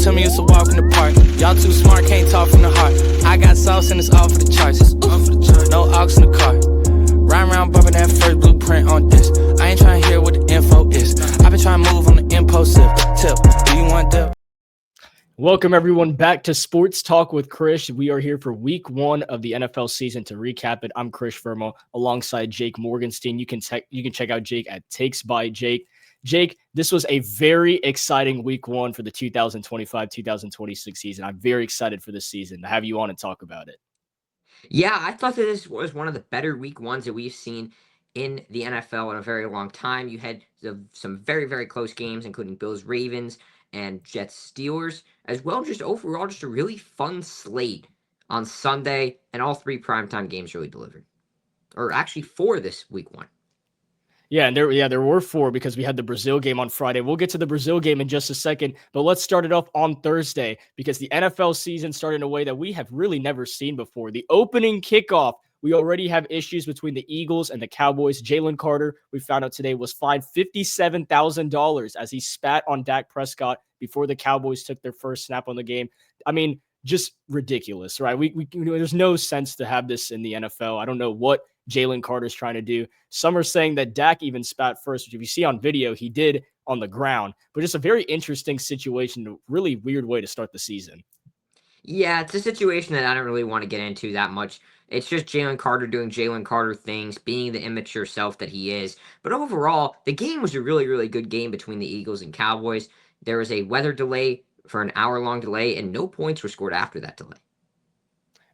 tell me it's a walk in the park. Y'all too smart, can't talk from the heart. I got sauce and it's all for the charts. No aux in the car. Ride around bumping that first blueprint on this. I ain't trying to hear what the info is. I've been trying to move on the impulsive tip. Do you want dip? Welcome, everyone, back to Sports Talk with Krish. We are here for week 1 of the NFL season. To recap it, I'm Krish Vermo alongside Jake Morgenstein. You can check out Jake at Takes by Jake. Jake, this was a very exciting week 1 for the 2025-2026 season. I'm very excited for this season to have you on and talk about it. Yeah, I thought that this was one of the better week 1s that we've seen in the NFL in a very long time. You had some very, very close games, including Bills-Ravens and Jets-Steelers, as well. Just overall, just a really fun slate on Sunday, and all 3 primetime games really delivered. Or actually 4 this week 1. Yeah, and there were 4 because we had the Brazil game on Friday. We'll get to the Brazil game in just a second, but let's start it off on Thursday because the NFL season started in a way that we have really never seen before. The opening kickoff, we already have issues between the Eagles and the Cowboys. Jalen Carter, we found out today, was fined $57,000 as he spat on Dak Prescott before the Cowboys took their first snap on the game. I mean, just ridiculous, right? There's no sense to have this in the NFL. I don't know what Jalen Carter's trying to do. Some are saying that Dak even spat first, which if you see on video, he did on the ground. But just a very interesting situation, a really weird way to start the season. Yeah, it's a situation that I don't really want to get into that much. It's just Jalen Carter doing Jalen Carter things, being the immature self that he is. But overall, the game was a really, really good game between the Eagles and Cowboys. There was a weather delay for an hour-long delay, and no points were scored after that delay.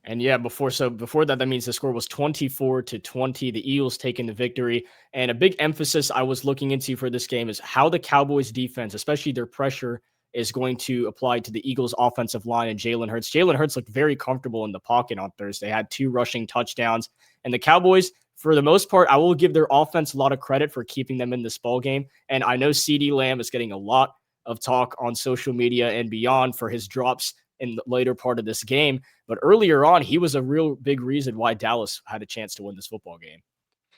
And yeah, before that means the score was 24-20. The Eagles taking the victory. And a big emphasis I was looking into for this game is how the Cowboys defense, especially their pressure, is going to apply to the Eagles offensive line and Jalen Hurts. Jalen Hurts looked very comfortable in the pocket on Thursday, had 2 rushing touchdowns. And the Cowboys, for the most part, I will give their offense a lot of credit for keeping them in this ball game. And I know CeeDee Lamb is getting a lot of talk on social media and beyond for his drops in the later part of this game. But earlier on, he was a real big reason why Dallas had a chance to win this football game.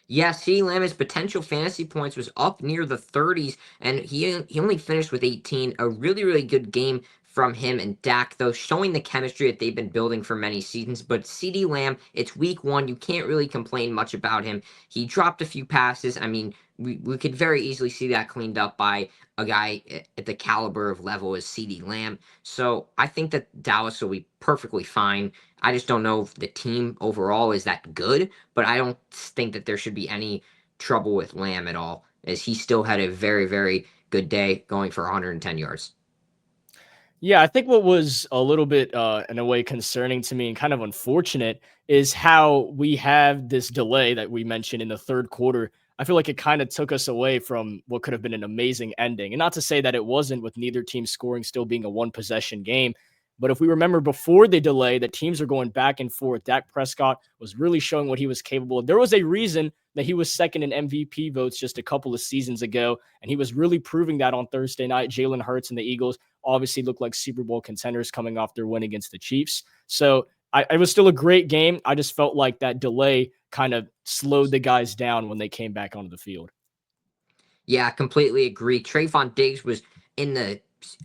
Yeah, CeeDee Lamb's potential fantasy points was up near the 30s, and he only finished with 18. A really, really good game from him and Dak, though, showing the chemistry that they've been building for many seasons. But CeeDee Lamb, it's week 1. You can't really complain much about him. He dropped a few passes. I mean, we could very easily see that cleaned up by a guy at the caliber of level as CeeDee Lamb. So I think that Dallas will be perfectly fine. I just don't know if the team overall is that good, but I don't think that there should be any trouble with Lamb at all, as he still had a very, very good day going for 110 yards. Yeah, I think what was a little bit, in a way, concerning to me and kind of unfortunate is how we have this delay that we mentioned in the third quarter. I feel like it kind of took us away from what could have been an amazing ending. And not to say that it wasn't, with neither team scoring, still being a 1-possession game. But if we remember before the delay, the teams are going back and forth. Dak Prescott was really showing what he was capable of. There was a reason that he was second in MVP votes just a couple of seasons ago, and he was really proving that on Thursday night. Jalen Hurts and the Eagles obviously look like Super Bowl contenders coming off their win against the Chiefs. So it was still a great game. I just felt like that delay kind of slowed the guys down when they came back onto the field. Yeah, I completely agree. Trayvon Diggs was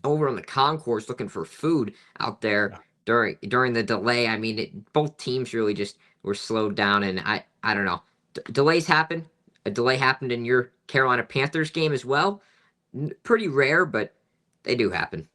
over on the concourse looking for food out there during the delay. I mean, both teams really just were slowed down, and I don't know. Delays happen. A delay happened in your Carolina Panthers game as well. Pretty rare, but they do happen.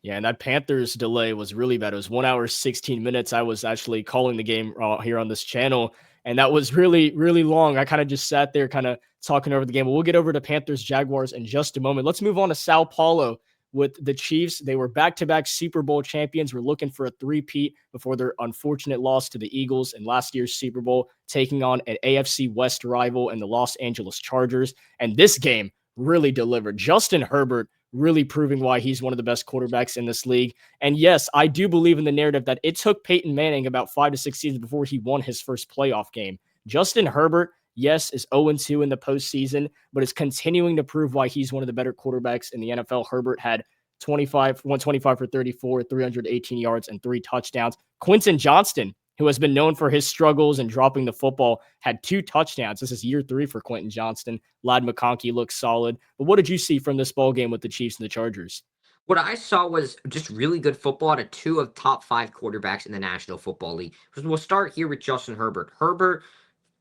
Yeah, and that Panthers delay was really bad. It was 1 hour, 16 minutes. I was actually calling the game here on this channel, and that was really, really long. I kind of just sat there kind of talking over the game. But we'll get over to Panthers-Jaguars in just a moment. Let's move on to Sao Paulo with the Chiefs. They were back-to-back Super Bowl champions. We're looking for a three-peat before their unfortunate loss to the Eagles in last year's Super Bowl, taking on an AFC West rival in the Los Angeles Chargers. And this game really delivered. Justin Herbert really proving why he's one of the best quarterbacks in this league. And yes, I do believe in the narrative that it took Peyton Manning about 5 to 6 seasons before he won his first playoff game. Justin Herbert, yes, is 0-2 in the postseason, but is continuing to prove why he's one of the better quarterbacks in the NFL. Herbert had 125 for 34, 318 yards, and 3 touchdowns. Quentin Johnston, who has been known for his struggles and dropping the football, had 2 touchdowns. This is year 3 for Quentin Johnston. Ladd McConkey looks solid. But what did you see from this ball game with the Chiefs and the Chargers? What I saw was just really good football out of two of top five quarterbacks in the National Football League. We'll start here with Justin Herbert. Herbert,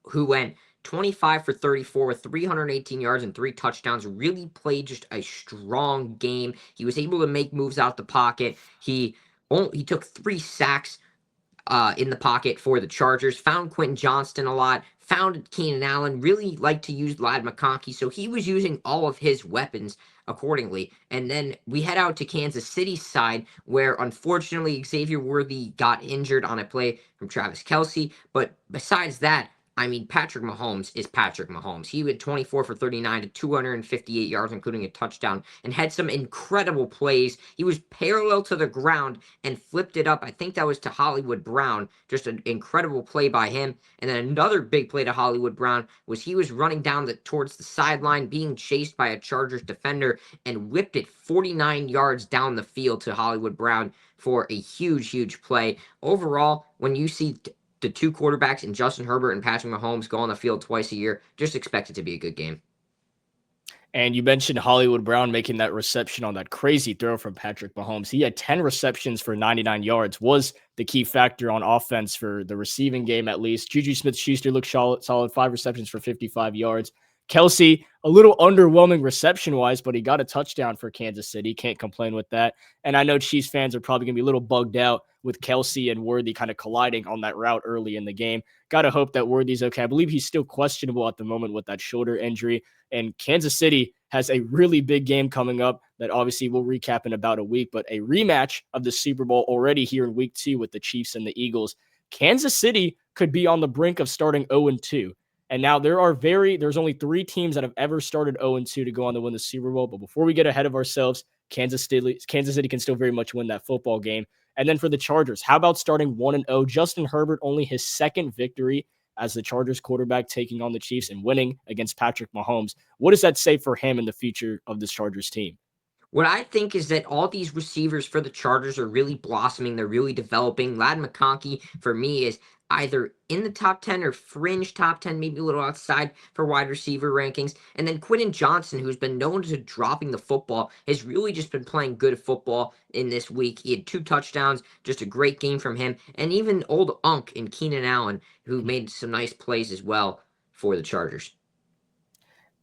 who went 25 for 34 with 318 yards and three touchdowns, really played just a strong game. He was able to make moves out the pocket. He took 3 sacks in the pocket for the Chargers. Found Quentin Johnston a lot. Found Keenan Allen. Really liked to use Lad McConkey. So he was using all of his weapons accordingly. And then we head out to Kansas City's side, where unfortunately Xavier Worthy got injured on a play from Travis Kelce. But besides that, I mean, Patrick Mahomes is Patrick Mahomes. He went 24 for 39 to 258 yards, including a touchdown, and had some incredible plays. He was parallel to the ground and flipped it up. I think that was to Hollywood Brown. Just an incredible play by him. And then another big play to Hollywood Brown was he was running down towards the sideline, being chased by a Chargers defender, and whipped it 49 yards down the field to Hollywood Brown for a huge, huge play. Overall, when you see the two quarterbacks in Justin Herbert and Patrick Mahomes go on the field twice a year, just expect it to be a good game. And you mentioned Hollywood Brown making that reception on that crazy throw from Patrick Mahomes. He had 10 receptions for 99 yards, was the key factor on offense for the receiving game, at least. Juju Smith-Schuster looked solid, 5 receptions for 55 yards. Kelce, a little underwhelming reception-wise, but he got a touchdown for Kansas City. Can't complain with that. And I know Chiefs fans are probably going to be a little bugged out with Kelce and Worthy kind of colliding on that route early in the game. Got to hope that Worthy's okay. I believe he's still questionable at the moment with that shoulder injury. And Kansas City has a really big game coming up that obviously we'll recap in about a week, but a rematch of the Super Bowl already here in week 2 with the Chiefs and the Eagles. Kansas City could be on the brink of starting 0-2. And now there's only 3 teams that have ever started 0-2 to go on to win the Super Bowl. But before we get ahead of ourselves, Kansas City can still very much win that football game. And then for the Chargers, how about starting 1-0? Justin Herbert, only his second victory as the Chargers quarterback, taking on the Chiefs and winning against Patrick Mahomes. What does that say for him in the future of this Chargers team? What I think is that all these receivers for the Chargers are really blossoming. They're really developing. Lad McConkey, for me, is either in the top 10 or fringe top 10, maybe a little outside for wide receiver rankings. And then Quentin Johnston, who's been known to dropping the football, has really just been playing good football in this week. He had 2 touchdowns, just a great game from him. And even old Unk and Keenan Allen, who made some nice plays as well for the Chargers.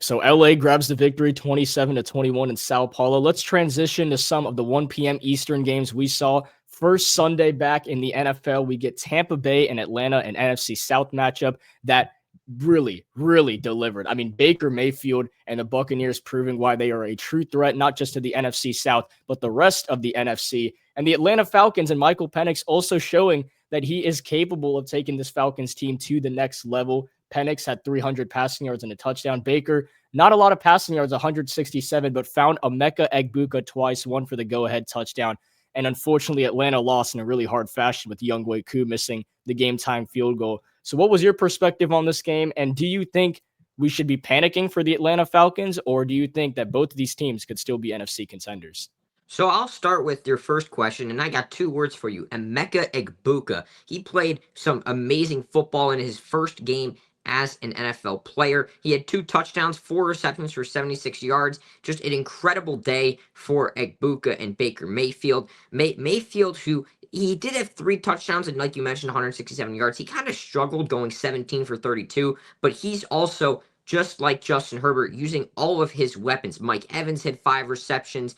So LA grabs the victory 27-21 in Sao Paulo. Let's transition to some of the 1 p.m. Eastern games we saw. First Sunday back in the NFL, we get Tampa Bay and Atlanta, an NFC South matchup that really, really delivered. I mean, Baker Mayfield and the Buccaneers proving why they are a true threat, not just to the NFC South, but the rest of the NFC. And the Atlanta Falcons and Michael Penix also showing that he is capable of taking this Falcons team to the next level. Penix had 300 passing yards and a touchdown. Baker, not a lot of passing yards, 167, but found Emeka Egbuka twice, one for the go-ahead touchdown. And unfortunately, Atlanta lost in a really hard fashion with Younghoe Koo missing the game-time field goal. So what was your perspective on this game? And do you think we should be panicking for the Atlanta Falcons, or do you think that both of these teams could still be NFC contenders? So I'll start with your first question, and I got 2 words for you. Emeka Egbuka. He played some amazing football in his first game as an NFL player. He had 2 touchdowns, 4 receptions for 76 yards. Just an incredible day for Egbuka and Baker Mayfield. Mayfield, who he did have 3 touchdowns and, like you mentioned, 167 yards. He kind of struggled going 17 for 32, but he's also, just like Justin Herbert, using all of his weapons. Mike Evans had 5 receptions.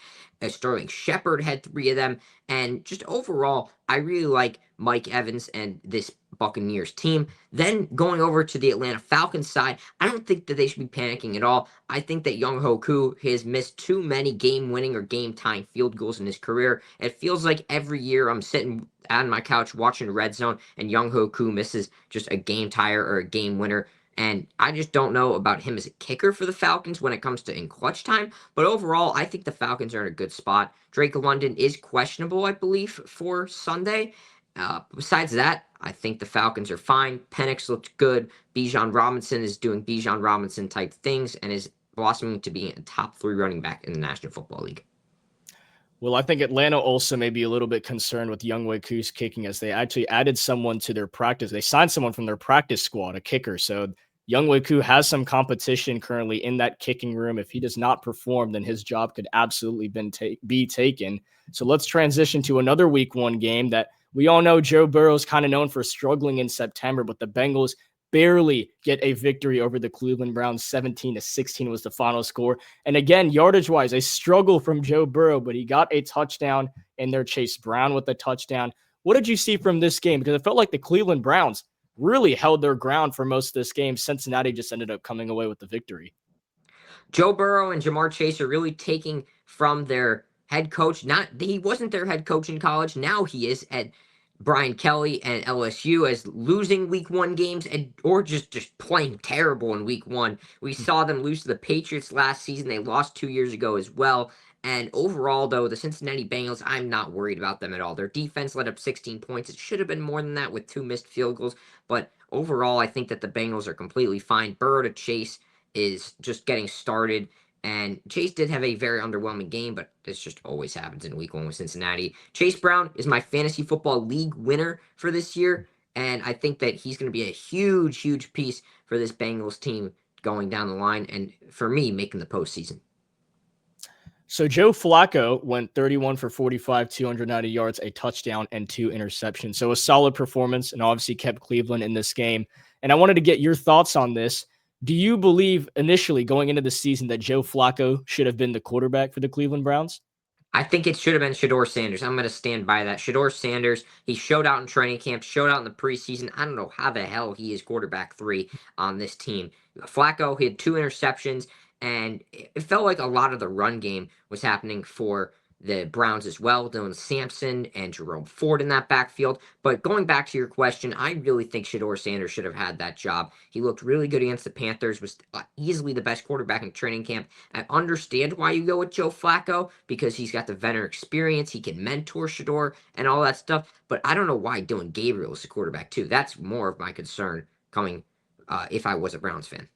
Sterling Shepard had 3 of them. And just overall, I really like Mike Evans and this Buccaneers team. Then going over to the Atlanta Falcons side, I don't think that they should be panicking at all. I think that Younghoe Koo has missed too many game-winning or game-tying field goals in his career. It feels like every year I'm sitting on my couch watching Red Zone and Younghoe Koo misses just a game-tire or a game-winner. And I just don't know about him as a kicker for the Falcons when it comes to in clutch time. But overall, I think the Falcons are in a good spot. Drake London is questionable, I believe, for Sunday. Besides that, I think the Falcons are fine. Penix looked good. Bijan Robinson is doing Bijan Robinson type things and is blossoming to be a top 3 running back in the National Football League. Well, I think Atlanta also may be a little bit concerned with Younghoe Koo's kicking, as they actually added someone to their practice. They signed someone from their practice squad, a kicker. So Younghoe has some competition currently in that kicking room. If he does not perform, then his job could absolutely be taken. So let's transition to another week 1 game that we all know Joe Burrow's kind of known for struggling in September, but the Bengals barely get a victory over the Cleveland Browns. 17-16 was the final score. And again, yardage wise, a struggle from Joe Burrow, but he got a touchdown in there. Chase Brown with a touchdown. What did you see from this game? Because it felt like the Cleveland Browns really held their ground for most of this game. Cincinnati just ended up coming away with the victory. Joe Burrow and Jamar Chase are really taking from their head coach. He wasn't their head coach in college. Now he is at Brian Kelly and LSU, as losing week 1 games or just playing terrible in week 1. We saw them lose to the Patriots last season. They lost 2 years ago as well. And overall, though, the Cincinnati Bengals, I'm not worried about them at all. Their defense let up 16 points. It should have been more than that with 2 missed field goals. But overall, I think that the Bengals are completely fine. Burrow to Chase is just getting started. And Chase did have a very underwhelming game, but this just always happens in week 1 with Cincinnati. Chase Brown is my fantasy football league winner for this year, and I think that he's going to be a huge, huge piece for this Bengals team going down the line, and for me, making the postseason. So Joe Flacco went 31 for 45, 290 yards, a touchdown, and 2 interceptions. So a solid performance, and obviously kept Cleveland in this game. And I wanted to get your thoughts on this. Do you believe initially going into the season that Joe Flacco should have been the quarterback for the Cleveland Browns? I think it should have been Shedeur Sanders. I'm going to stand by that. Shedeur Sanders, he showed out in training camp, showed out in the preseason. I don't know how the hell he is quarterback 3 on this team. Flacco, he had 2 interceptions, and it felt like a lot of the run game was happening for the Browns as well. Dylan Sampson and Jerome Ford in that backfield. But going back to your question, I really think Shedeur Sanders should have had that job. He looked really good against the Panthers, was easily the best quarterback in training camp. I understand why you go with Joe Flacco, because he's got the veteran experience. He can mentor Shedeur and all that stuff. But I don't know why Dylan Gabriel is the quarterback too. That's more of my concern coming if I was a Browns fan.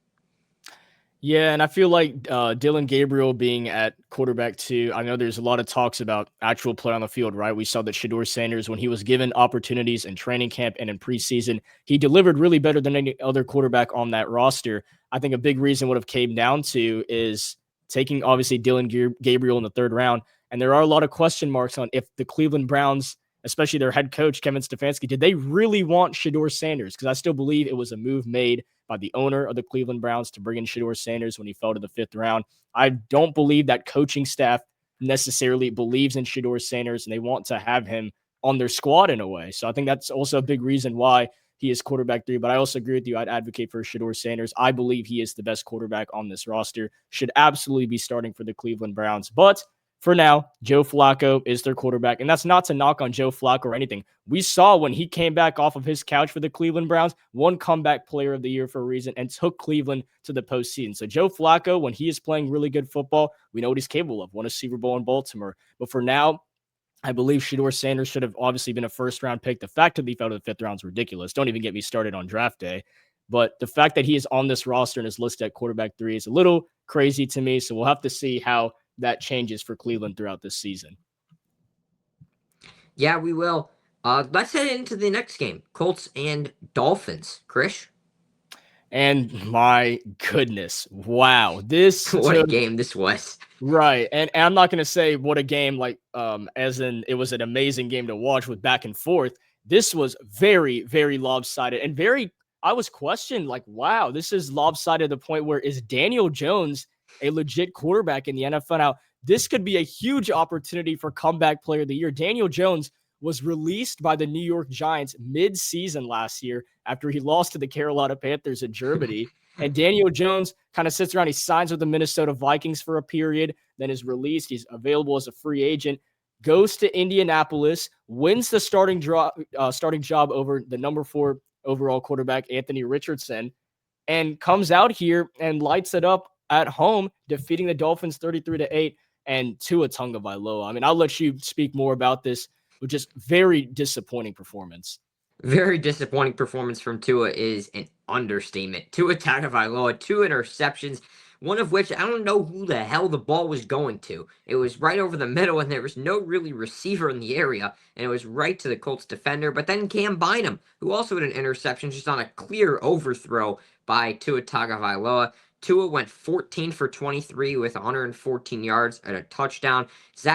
Yeah, and I feel like Dylan Gabriel being at quarterback 2, I know there's a lot of talks about actual play on the field, right? We saw that Shedeur Sanders, when he was given opportunities in training camp and in preseason, he delivered really better than any other quarterback on that roster. I think a big reason would have came down to is taking, obviously, Dylan Gabriel in the 3rd round. And there are a lot of question marks on if the Cleveland Browns, especially their head coach, Kevin Stefanski, did they really want Shedeur Sanders? Because I still believe it was a move made by the owner of the Cleveland Browns to bring in Shedeur Sanders when he fell to the 5th round. I don't believe that coaching staff necessarily believes in Shedeur Sanders, and they want to have him on their squad in a way. So I think that's also a big reason why he is quarterback 3. But I also agree with you. I'd advocate for Shedeur Sanders. I believe he is the best quarterback on this roster. Should absolutely be starting for the Cleveland Browns. But for now, Joe Flacco is their quarterback. And that's not to knock on Joe Flacco or anything. We saw when he came back off of his couch for the Cleveland Browns, won comeback player of the year for a reason, and took Cleveland to the postseason. So Joe Flacco, when he is playing really good football, we know what he's capable of. Won a Super Bowl in Baltimore. But for now, I believe Shedeur Sanders should have obviously been a 1st-round pick. The fact that he fell to the 5th round is ridiculous. Don't even get me started on draft day. But the fact that he is on this roster and is listed at quarterback 3 is a little crazy to me. So we'll have to see how that changes for Cleveland throughout this season. Yeah, we will. Let's head into the next game. Colts and Dolphins. Krish? And my goodness. Wow. This What a game this was. Right. And I'm not going to say what a game, like, as in it was an amazing game to watch with back and forth. This was very, very lopsided and I was questioned, like, wow, this is lopsided to the point where is Daniel Jones a legit quarterback in the NFL? Now, this could be a huge opportunity for comeback player of the year. Daniel Jones was released by the New York Giants mid-season last year after he lost to the Carolina Panthers in Germany. And Daniel Jones kind of sits around. He signs with the Minnesota Vikings for a period, then is released. He's available as a free agent, goes to Indianapolis, wins the starting job over the number 4 overall quarterback, Anthony Richardson, and comes out here and lights it up at home, defeating the Dolphins 33-8 and Tua Tagovailoa. I mean, I'll let you speak more about this, but just very disappointing performance. Very disappointing performance from Tua is an understatement. Tua Tagovailoa, 2 interceptions. one of which I don't know who the hell the ball was going to. It was right over the middle, and there was no really receiver in the area, and it was right to the Colts defender. But then Cam Bynum, who also had an interception just on a clear overthrow by Tua Tagovailoa. Tua went 14 for 23 with 114 yards and a touchdown.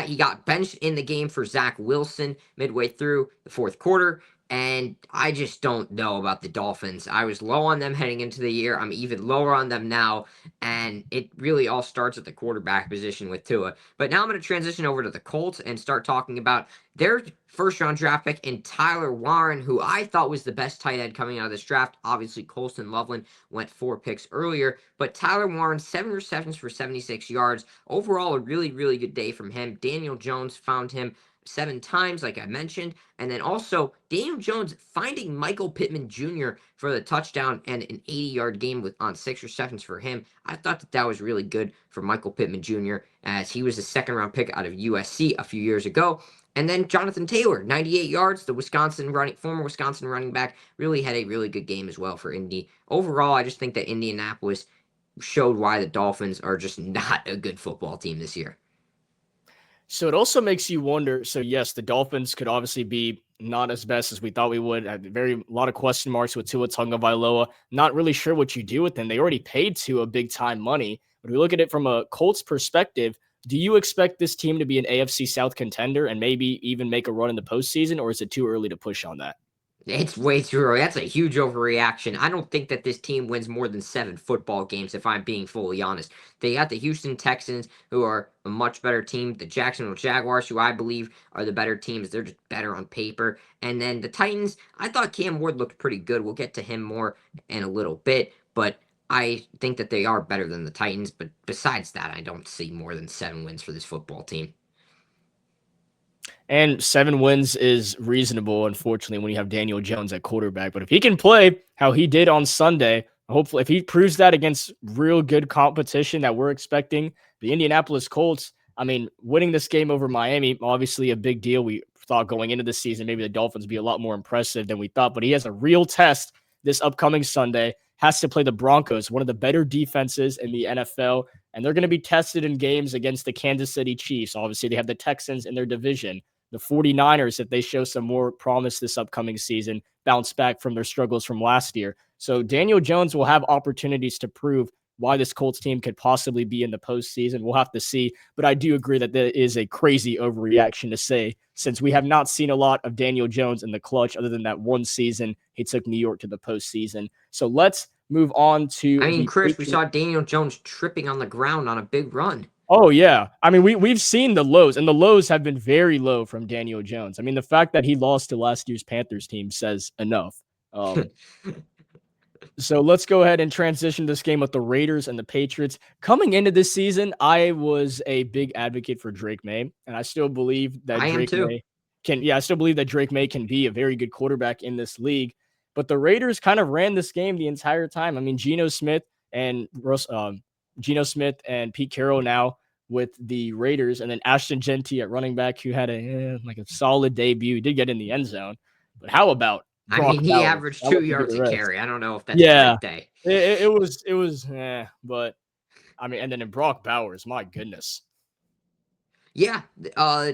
He got benched in the game for Zach Wilson midway through the fourth quarter. And I just don't know about the Dolphins. I was low on them heading into the year. I'm even lower on them now. And it really all starts at the quarterback position with Tua. But now I'm going to transition over to the Colts and start talking about their first-round draft pick in Tyler Warren, who I thought was the best tight end coming out of this draft. Obviously, Colston Loveland went 4 picks earlier. But Tyler Warren, 7 receptions for 76 yards. Overall, a really, really good day from him. Daniel Jones found him 7 times, like I mentioned. And then also, Daniel Jones finding Michael Pittman Jr. for the touchdown and an 80-yard game on 6 receptions for him. I thought that was really good for Michael Pittman Jr., as he was a second-round pick out of USC a few years ago. And then Jonathan Taylor, 98 yards, the former Wisconsin running back, really had a really good game as well for Indy. Overall, I just think that Indianapolis showed why the Dolphins are just not a good football team this year. So it also makes you wonder. So yes, the Dolphins could obviously be not as best as we thought we would. Had a lot of question marks with Tua Tagovailoa. Not really sure what you do with them. They already paid Tua big time money. But we look at it from a Colts perspective. Do you expect this team to be an AFC South contender and maybe even make a run in the postseason, or is it too early to push on that? It's way too early. That's a huge overreaction. I don't think that this team wins more than 7 football games, if I'm being fully honest. They got the Houston Texans, who are a much better team. The Jacksonville Jaguars, who I believe are the better teams. They're just better on paper. And then the Titans, I thought Cam Ward looked pretty good. We'll get to him more in a little bit. But I think that they are better than the Titans. But besides that, I don't see more than 7 wins for this football team. And 7 wins is reasonable, unfortunately, when you have Daniel Jones at quarterback. But if he can play how he did on Sunday, hopefully, if he proves that against real good competition that we're expecting, the Indianapolis Colts, I mean, winning this game over Miami, obviously a big deal. We thought going into the season, maybe the Dolphins be a lot more impressive than we thought. But he has a real test this upcoming Sunday, has to play the Broncos, one of the better defenses in the NFL. And they're going to be tested in games against the Kansas City Chiefs. Obviously, they have the Texans in their division. The 49ers, if they show some more promise this upcoming season, bounce back from their struggles from last year. So Daniel Jones will have opportunities to prove why this Colts team could possibly be in the postseason. We'll have to see. But I do agree that there is a crazy overreaction to say, since we have not seen a lot of Daniel Jones in the clutch other than that one season he took New York to the postseason. So let's move on to Chris, we saw Daniel Jones tripping on the ground on a big run. Oh, yeah. I mean, we've seen the lows, and the lows have been very low from Daniel Jones. I mean, the fact that he lost to last year's Panthers team says enough. So let's go ahead and transition this game with the Raiders and the Patriots. Coming into this season, I was a big advocate for Drake May, and I still believe that Drake May can be a very good quarterback in this league. But the Raiders kind of ran this game the entire time. I mean, Geno Smith and Pete Carroll now with the Raiders, and then Ashton Genty at running back, who had a solid debut. He did get in the end zone, but how about Brock he Bowers? averaged 2 yards a carry. I don't know if that's a great day. It was, but I mean, and then in Brock Bowers, my goodness. Yeah,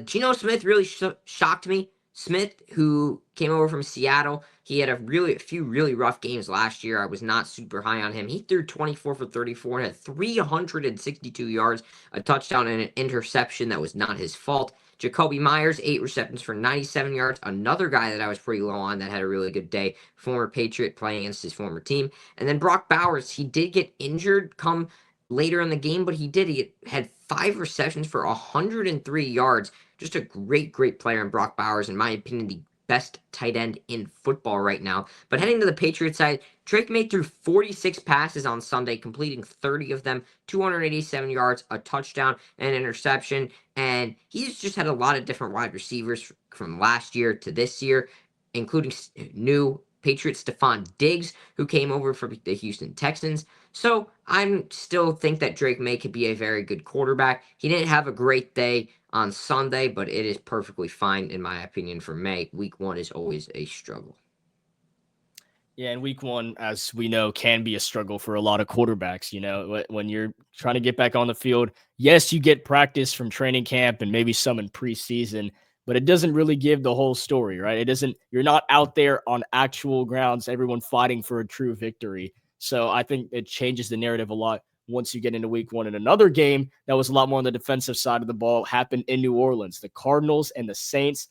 Geno Smith really shocked me. Smith, who came over from Seattle, he had a few really rough games last year. I was not super high on him. He threw 24 for 34 and had 362 yards, a touchdown, and an interception that was not his fault. Jacoby Myers, 8 receptions for 97 yards. Another guy that I was pretty low on that had a really good day. Former Patriot playing against his former team. And then Brock Bowers, he did get injured come later in the game, but he had 5 receptions for 103 yards. Just a great player in Brock Bowers, in my opinion, the best tight end in football right now. But heading to the Patriots side, Drake May threw 46 passes on Sunday, completing 30 of them, 287 yards, a touchdown, and an interception. And he's just had a lot of different wide receivers from last year to this year, including new Patriot Stephon Diggs, who came over from the Houston Texans. So I still think that Drake May could be a very good quarterback. He didn't have a great day on Sunday, but it is perfectly fine, in my opinion, for May. Week 1 is always a struggle. Yeah, and week one, as we know, can be a struggle for a lot of quarterbacks. When you're trying to get back on the field, yes, you get practice from training camp and maybe some in preseason, but it doesn't really give the whole story, right? You're not out there on actual grounds, everyone fighting for a true victory. So I think it changes the narrative a lot once you get into week one. And another game that was a lot more on the defensive side of the ball happened in New Orleans. The Cardinals and the Saints.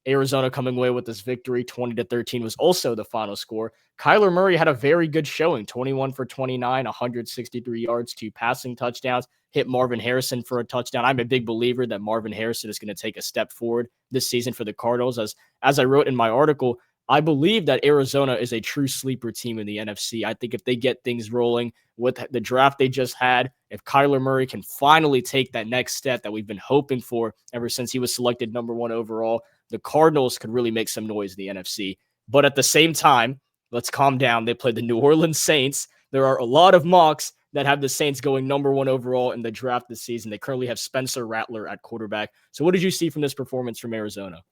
Arizona coming away with this victory, 20-13 was also the final score. Kyler Murray had a very good showing, 21 for 29, 163 yards, 2 passing touchdowns, hit Marvin Harrison for a touchdown. I'm a big believer that Marvin Harrison is going to take a step forward this season for the Cardinals. As I wrote in my article, I believe that Arizona is a true sleeper team in the NFC. I think if they get things rolling with the draft they just had, if Kyler Murray can finally take that next step that we've been hoping for ever since he was selected number 1 overall, the Cardinals could really make some noise in the NFC. But at the same time, let's calm down. They played the New Orleans Saints. There are a lot of mocks that have the Saints going number 1 overall in the draft this season. They currently have Spencer Rattler at quarterback. So what did you see from this performance from Arizona?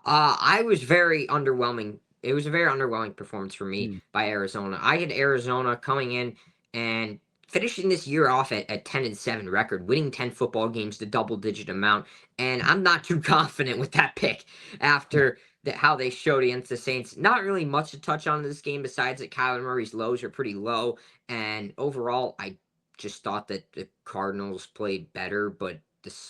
I was very underwhelming. It was a very underwhelming performance for me Hmm. by Arizona. I had Arizona coming in and finishing this year off at 10-7 record, winning 10 football games, the double-digit amount, and I'm not too confident with that pick after how they showed against the Saints. Not really much to touch on in this game besides that Kyler Murray's lows are pretty low, and overall, I just thought that the Cardinals played better, but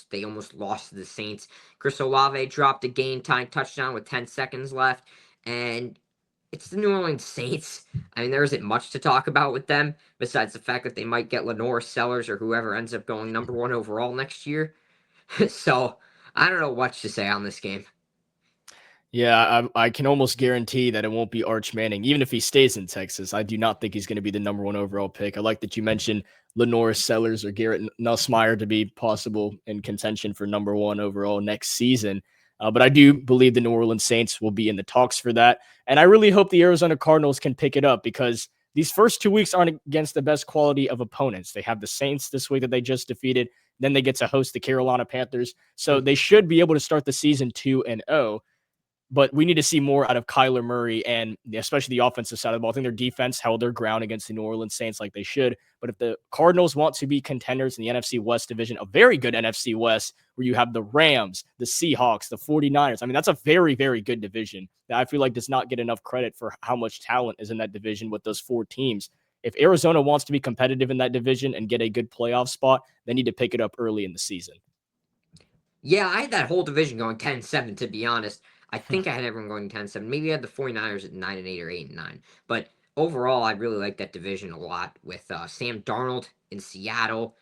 they almost lost to the Saints. Chris Olave dropped a game-tying touchdown with 10 seconds left, and it's the New Orleans Saints. I mean, there isn't much to talk about with them besides the fact that they might get Lenore Sellers or whoever ends up going number 1 overall next year. So I don't know what to say on this game. Yeah, I can almost guarantee that it won't be Arch Manning, even if he stays in Texas. I do not think he's going to be the number 1 overall pick. I like that you mentioned Lenore Sellers or Garrett Nussmeier to be possible in contention for number 1 overall next season. But I do believe the New Orleans Saints will be in the talks for that. And I really hope the Arizona Cardinals can pick it up because these first 2 weeks aren't against the best quality of opponents. They have the Saints this week that they just defeated. Then they get to host the Carolina Panthers. So they should be able to start the season 2-0. But we need to see more out of Kyler Murray and especially the offensive side of the ball. I think their defense held their ground against the New Orleans Saints like they should. But if the Cardinals want to be contenders in the NFC West division, a very good NFC West where you have the Rams, the Seahawks, the 49ers. I mean, that's a very, very good division that I feel like does not get enough credit for how much talent is in that division with those 4 teams. If Arizona wants to be competitive in that division and get a good playoff spot, they need to pick it up early in the season. Yeah, I had that whole division going 10-7, to be honest. I think I had everyone going 10-7. Maybe I had the 49ers at 9-8 or 8-9. But overall, I really like that division a lot with Sam Darnold in Seattle.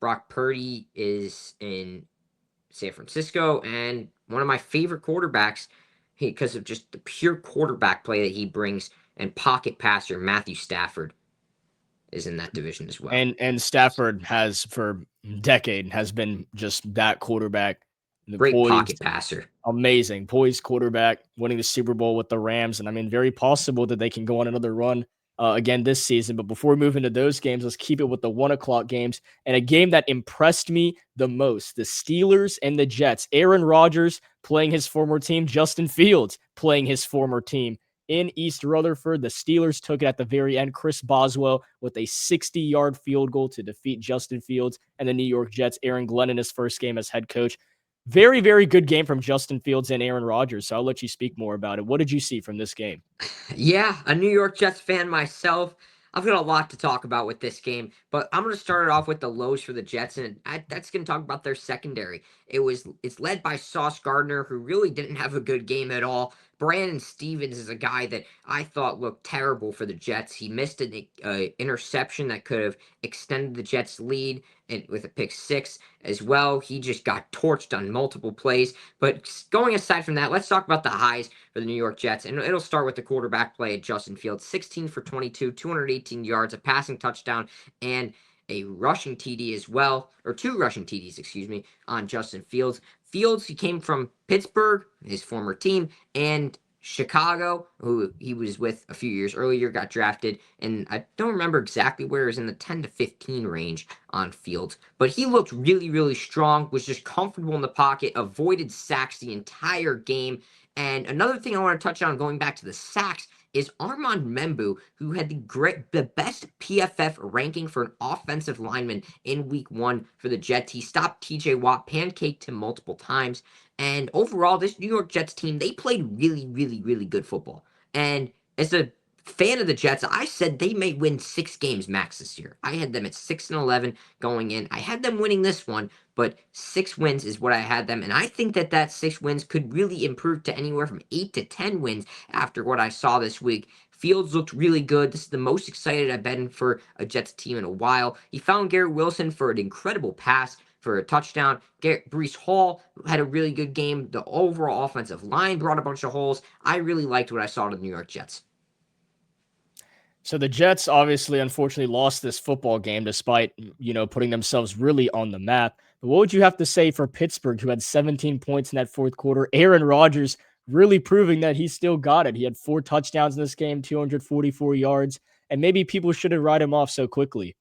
Brock Purdy is in San Francisco, and one of my favorite quarterbacks because of just the pure quarterback play that he brings and pocket passer Matthew Stafford is in that division as well. And Stafford has for decade has been just that quarterback, the Great pocket poised, passer. amazing poised quarterback, winning the Super Bowl with the Rams, and I mean, very possible that they can go on another run again this season. But before we move into those games, let's keep it with the 1 o'clock games and a game that impressed me the most: the Steelers and the Jets. Aaron Rodgers playing his former team, Justin Fields playing his former team in East Rutherford. The Steelers took it at the very end. Chris Boswell with a 60-yard field goal to defeat Justin Fields and the New York Jets. Aaron Glenn in his first game as head coach. Very, very good game from Justin Fields and Aaron Rodgers. So I'll let you speak more about it. What did you see from this game? Yeah, a New York Jets fan myself. I've got a lot to talk about with this game, but I'm going to start it off with the lows for the Jets, and that's going to talk about their secondary. It's led by Sauce Gardner, who really didn't have a good game at all. Brandon Stevens is a guy that I thought looked terrible for the Jets. He missed an interception that could have extended the Jets' lead and with a pick 6 as well. He just got torched on multiple plays. But going aside from that, let's talk about the highs for the New York Jets. And it'll start with the quarterback play at Justin Fields. 16 for 22, 218 yards, a passing touchdown, and a rushing TD as well, or 2 rushing TDs, excuse me, on Justin Fields. Fields, he came from Pittsburgh, his former team, and Chicago, who he was with a few years earlier, got drafted, and I don't remember exactly where, it was in the 10 to 15 range on Fields, but he looked really, really strong, was just comfortable in the pocket, avoided sacks the entire game. And another thing I want to touch on going back to the sacks is Armand Membu, who had the best PFF ranking for an offensive lineman in week 1 for the Jets. He stopped TJ Watt, pancaked him multiple times. And overall, this New York Jets team, they played really, really, really good football. And as a fan of the Jets, I said they may win 6 games max this year. I had them at 6-11 going in. I had them winning this one, but 6 wins is what I had them. And I think that 6 wins could really improve to anywhere from 8 to 10 wins after what I saw this week. Fields looked really good. This is the most excited I've been for a Jets team in a while. He found Garrett Wilson for an incredible pass for a touchdown. Breece Hall had a really good game. The overall offensive line brought a bunch of holes. I really liked what I saw to the New York Jets. So the Jets obviously, unfortunately, lost this football game despite, putting themselves really on the map. But what would you have to say for Pittsburgh, who had 17 points in that fourth quarter? Aaron Rodgers really proving that he still got it. He had 4 touchdowns in this game, 244 yards, and maybe people shouldn't write him off so quickly.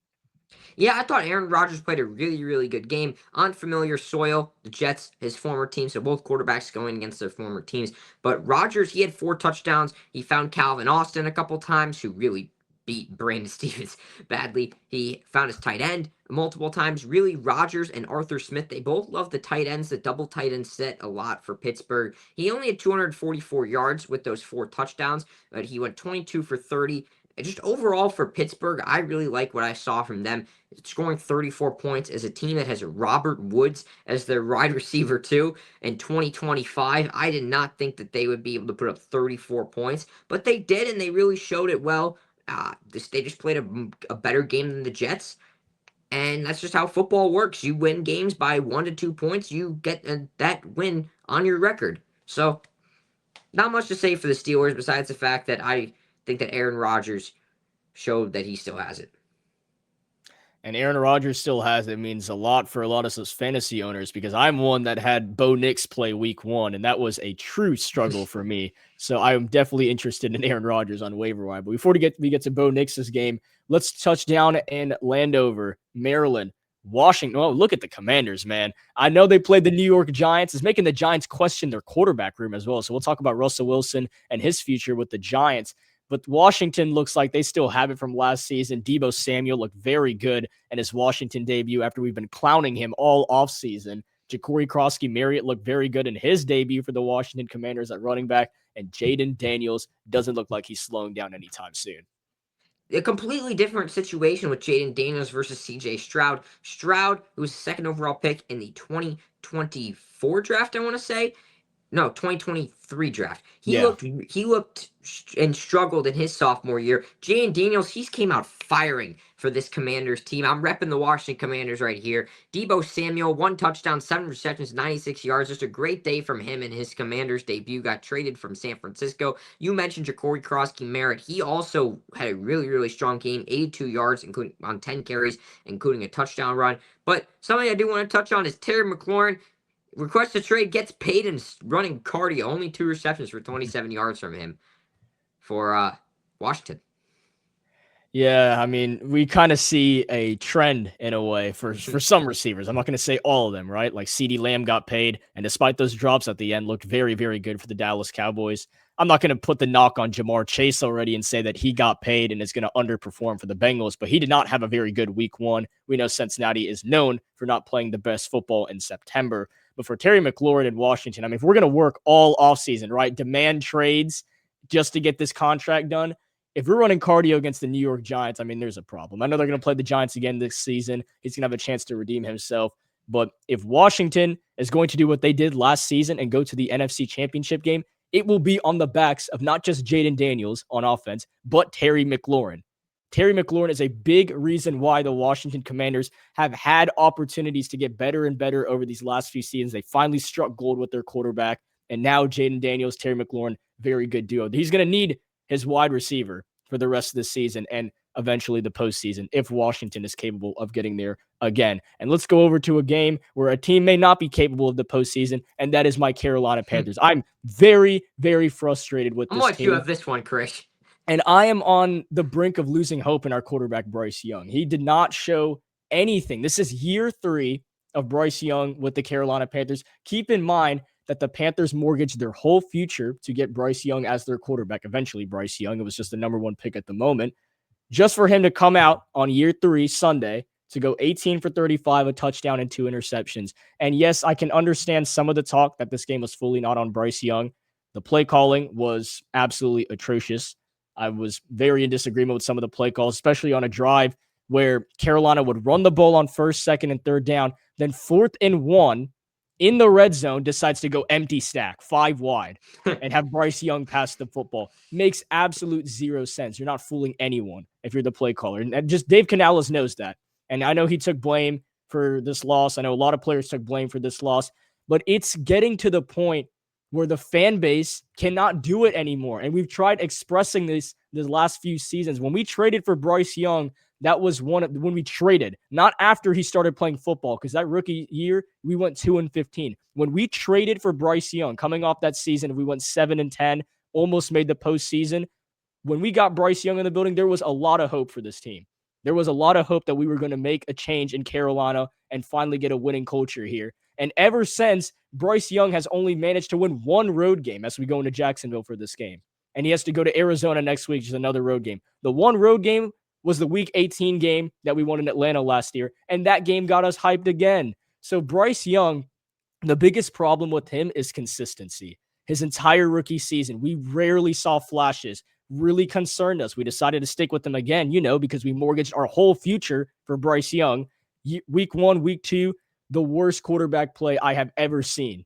Yeah, I thought Aaron Rodgers played a really, really good game. Unfamiliar soil, the Jets, his former team, so both quarterbacks going against their former teams. But Rodgers, he had 4 touchdowns. He found Calvin Austin a couple times, who really beat Brandon Stevens badly. He found his tight end multiple times. Really, Rodgers and Arthur Smith, they both love the tight ends, the double tight end set a lot for Pittsburgh. He only had 244 yards with those 4 touchdowns, but he went 22 for 30. Just overall for Pittsburgh, I really like what I saw from them. Scoring 34 points as a team that has Robert Woods as their wide receiver too in 2025. I did not think that they would be able to put up 34 points, but they did, and they really showed it well. They just played a better game than the Jets, and that's just how football works. You win games by 1 to 2 points, you get that win on your record. So, not much to say for the Steelers besides the fact that I think that Aaron Rodgers showed that he still has it. And Aaron Rodgers still has it means a lot for a lot of those fantasy owners, because I'm one that had Bo Nix play week 1, and that was a true struggle for me. So I am definitely interested in Aaron Rodgers on waiver wire. But before we get to Bo Nix's game, let's touch down in Landover, Maryland. Washington. Oh, look at the Commanders, man. I know they played the New York Giants. It's making the Giants question their quarterback room as well. So we'll talk about Russell Wilson and his future with the Giants. But Washington looks like they still have it from last season. Deebo Samuel looked very good in his Washington debut after we've been clowning him all offseason. Ja'Cory Crosky-Marriott looked very good in his debut for the Washington Commanders at running back. And Jaden Daniels doesn't look like he's slowing down anytime soon. A completely different situation with Jaden Daniels versus CJ Stroud. Stroud, who was the second overall pick in the 2024 draft, I want to say. No, 2023 draft. He looked and struggled in his sophomore year. Jaden Daniels, he's came out firing for this Commanders team. I'm repping the Washington Commanders right here. Deebo Samuel, 1 touchdown, 7 receptions, 96 yards. Just a great day from him in his Commanders debut. Got traded from San Francisco. You mentioned Ja'Cory Crosky-Marriott. He also had a really, really strong game. 82 yards, including on 10 carries, including a touchdown run. But something I do want to touch on is Terry McLaurin. Request to trade, gets paid and running cardio. Only 2 receptions for 27 yards from him for Washington. Yeah, I mean, we kind of see a trend in a way for some receivers. I'm not going to say all of them, right? Like CeeDee Lamb got paid, and despite those drops at the end, looked very, very good for the Dallas Cowboys. I'm not going to put the knock on Jamar Chase already and say that he got paid and is going to underperform for the Bengals, but he did not have a very good week 1. We know Cincinnati is known for not playing the best football in September. But for Terry McLaurin in Washington, I mean, if we're going to work all offseason, right, demand trades just to get this contract done, if we're running cardio against the New York Giants, I mean, there's a problem. I know they're going to play the Giants again this season. He's going to have a chance to redeem himself. But if Washington is going to do what they did last season and go to the NFC Championship game, it will be on the backs of not just Jaden Daniels on offense, but Terry McLaurin. Terry McLaurin is a big reason why the Washington Commanders have had opportunities to get better and better over these last few seasons. They finally struck gold with their quarterback, and now Jaden Daniels, Terry McLaurin, very good duo. He's going to need his wide receiver for the rest of the season and eventually the postseason if Washington is capable of getting there again. And let's go over to a game where a team may not be capable of the postseason, and that is my Carolina Panthers. I'm very, very frustrated with this team. You have this one, Krish. And I am on the brink of losing hope in our quarterback, Bryce Young. He did not show anything. This is year 3 of Bryce Young with the Carolina Panthers. Keep in mind, that the Panthers mortgaged their whole future to get Bryce Young as their quarterback. Eventually, Bryce Young, it was just the number one pick at the moment, just for him to come out on year 3, Sunday, to go 18 for 35, a touchdown and 2 interceptions. And yes, I can understand some of the talk that this game was fully not on Bryce Young. The play calling was absolutely atrocious. I was very in disagreement with some of the play calls, especially on a drive where Carolina would run the ball on first, second, and third down, then 4th and 1 in the red zone decides to go empty stack, 5 wide, and have Bryce Young pass the football. Makes absolute zero sense. You're not fooling anyone if you're the play caller. And just Dave Canales knows that. And I know he took blame for this loss. I know a lot of players took blame for this loss, but it's getting to the point where the fan base cannot do it anymore. And we've tried expressing this the last few seasons. When we traded for Bryce Young, that was when we traded, not after he started playing football, because that rookie year, we went 2-15. When we traded for Bryce Young, coming off that season, we went 7-10, almost made the postseason. When we got Bryce Young in the building, there was a lot of hope for this team. There was a lot of hope that we were going to make a change in Carolina and finally get a winning culture here. And ever since, Bryce Young has only managed to win one road game as we go into Jacksonville for this game. And he has to go to Arizona next week, which is another road game. The one road game was the Week 18 game that we won in Atlanta last year, and that game got us hyped again. So Bryce Young, the biggest problem with him is consistency. His entire rookie season, we rarely saw flashes. Really concerned us. We decided to stick with him again, because we mortgaged our whole future for Bryce Young. Week 1, week 2, the worst quarterback play I have ever seen.